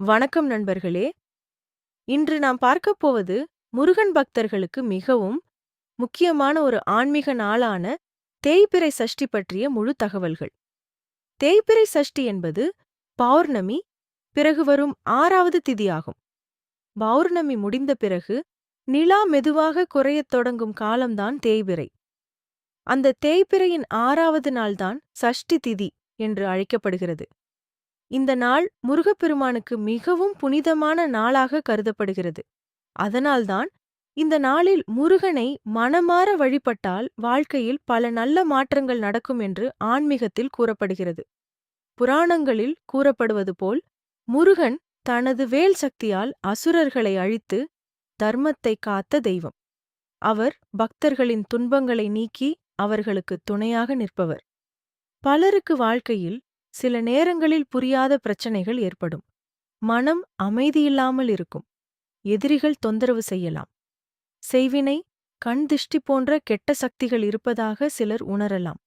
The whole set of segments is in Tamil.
வணக்கம் நண்பர்களே! இன்று நாம் பார்க்கப் போவது முருகன் பக்தர்களுக்கு மிகவும் முக்கியமான ஒரு ஆன்மீக நாளான தேய்பிறை சஷ்டி பற்றிய முழு தகவல்கள். தேய்பிறை சஷ்டி என்பது பௌர்ணமி பிறகு வரும் 6வது திதியாகும். பௌர்ணமி முடிந்த பிறகு நிலா மெதுவாக குறையத் தொடங்கும் காலம்தான் தேய்பிறை. அந்த தேய்பிறையின் 6வது நாள்தான் சஷ்டி திதி என்று அழைக்கப்படுகிறது. இந்த நாள் முருகப்பெருமானுக்கு மிகவும் புனிதமான நாளாக கருதப்படுகிறது. அதனால்தான் இந்த நாளில் முருகனை மனமார வழிபட்டால் வாழ்க்கையில் பல நல்ல மாற்றங்கள் நடக்கும் என்று ஆன்மீகத்தில் கூறப்படுகிறது. புராணங்களில் கூறப்படுவது போல் முருகன் தனது வேல் சக்தியால் அசுரர்களை அழித்து தர்மத்தை காத்த தெய்வம். அவர் பக்தர்களின் துன்பங்களை நீக்கி அவர்களுக்கு துணையாக நிற்பவர். பலருக்கு வாழ்க்கையில் சில நேரங்களில் புரியாத பிரச்சனைகள் ஏற்படும். மனம் அமைதியில்லாமல் இருக்கும். எதிரிகள் தொந்தரவு செய்யலாம். செய்வினை, கண் திஷ்டி போன்ற கெட்ட சக்திகள் இருப்பதாக சிலர் உணரலாம்.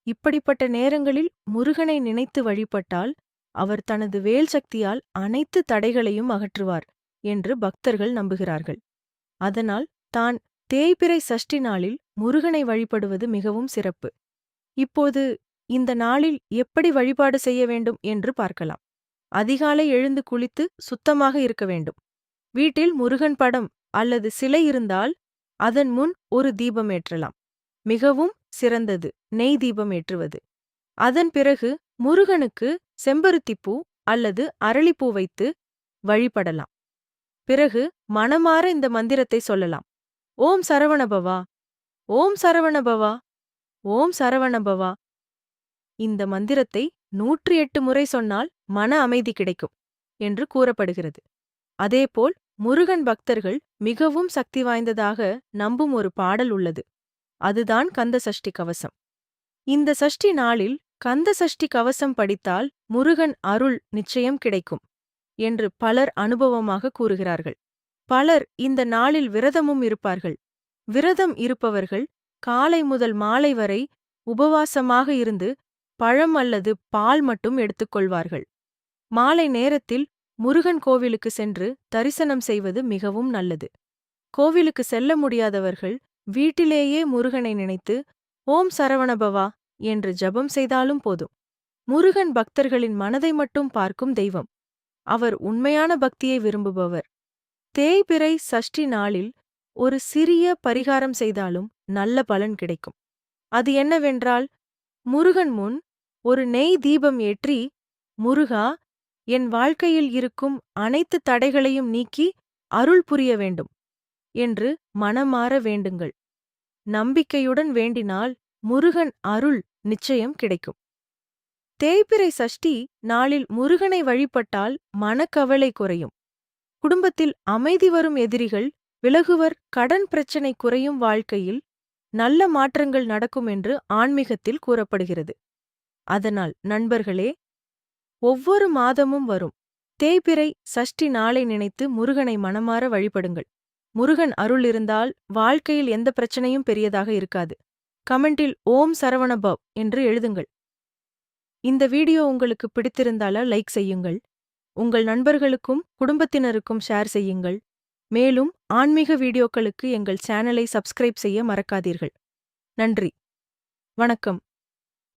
இப்படிப்பட்ட நேரங்களில் முருகனை நினைத்து வழிபட்டால் அவர் தனது வேல் சக்தியால் அனைத்து தடைகளையும் அகற்றுவார் என்று பக்தர்கள் நம்புகிறார்கள். அதனால் தான் தேய்பிறை சஷ்டி நாளில் முருகனை வழிபடுவது மிகவும் சிறப்பு. இப்போது இந்த நாளில் எப்படி வழிபாடு செய்ய வேண்டும் என்று பார்க்கலாம். அதிகாலை எழுந்து குளித்து சுத்தமாக இருக்க வேண்டும். வீட்டில் முருகன் படம் அல்லது சிலை இருந்தால் அதன் முன் ஒரு தீபம் ஏற்றலாம். மிகவும் சிறந்தது நெய் தீபம் ஏற்றுவது. அதன் பிறகு முருகனுக்கு செம்பருத்திப்பூ அல்லது அரளிப்பூ வைத்து வழிபடலாம். பிறகு மனமார இந்த மந்திரத்தை சொல்லலாம். ஓம் சரவணபவா, ஓம் சரவணபவா, ஓம் சரவணபவா. இந்த மந்திரத்தை 108 முறை சொன்னால் மன அமைதி கிடைக்கும் என்று கூறப்படுகிறது. அதேபோல் முருகன் பக்தர்கள் மிகவும் சக்தி வாய்ந்ததாக நம்பும் ஒரு பாடல் உள்ளது. அதுதான் கந்த சஷ்டி கவசம். இந்த சஷ்டி நாளில் கந்த சஷ்டி கவசம் படித்தால் முருகன் அருள் நிச்சயம் கிடைக்கும் என்று பலர் அனுபவமாக கூறுகிறார்கள். பலர் இந்த நாளில் விரதமும் இருப்பார்கள். விரதம் இருப்பவர்கள் காலை முதல் மாலை வரை உபவாசமாக இருந்து பழம் அல்லது பால் மட்டும் எடுத்துக்கொள்வார்கள். மாலை நேரத்தில் முருகன் கோவிலுக்கு சென்று தரிசனம் செய்வது மிகவும் நல்லது. கோவிலுக்கு செல்ல முடியாதவர்கள் வீட்டிலேயே முருகனை நினைத்து ஓம் சரவணபவா என்று ஜபம் செய்தாலும் போதும். முருகன் பக்தர்களின் மனதை மட்டும் பார்க்கும் தெய்வம். அவர் உண்மையான பக்தியை விரும்புபவர். தேய்பிறை சஷ்டி நாளில் ஒரு சிறிய பரிகாரம் செய்தாலும் நல்ல பலன் கிடைக்கும். அது என்னவென்றால், முருகன் முன் ஒரு நெய் தீபம் ஏற்றி, முருகா, என் வாழ்க்கையில் இருக்கும் அனைத்து தடைகளையும் நீக்கி அருள் புரிய வேண்டும் என்று மனமார வேண்டுங்கள். நம்பிக்கையுடன் வேண்டினால் முருகன் அருள் நிச்சயம் கிடைக்கும். தேய்பிறை சஷ்டி நாளில் முருகனை வழிபட்டால் மனக்கவலை குறையும். குடும்பத்தில் அமைதி வரும், எதிரிகள் விலகுவர், கடன் பிரச்சனை குறையும், வாழ்க்கையில் நல்ல மாற்றங்கள் நடக்கும் என்று ஆன்மீகத்தில் கூறப்படுகிறது. அதனால் நண்பர்களே, ஒவ்வொரு மாதமும் வரும் தேய்பிறை சஷ்டி நாளை நினைத்து முருகனை மனமார வழிபடுங்கள். முருகன் அருள் இருந்தால் வாழ்க்கையில் எந்த பிரச்சனையும் பெரியதாக இருக்காது. கமெண்டில் ஓம் சரவணபவ் என்று எழுதுங்கள். இந்த வீடியோ உங்களுக்கு பிடித்திருந்தால லைக் செய்யுங்கள். உங்கள் நண்பர்களுக்கும் குடும்பத்தினருக்கும் ஷேர் செய்யுங்கள். மேலும் ஆன்மீக வீடியோக்களுக்கு எங்கள் சேனலை சப்ஸ்கிரைப் செய்ய மறக்காதீர்கள். நன்றி. வணக்கம்.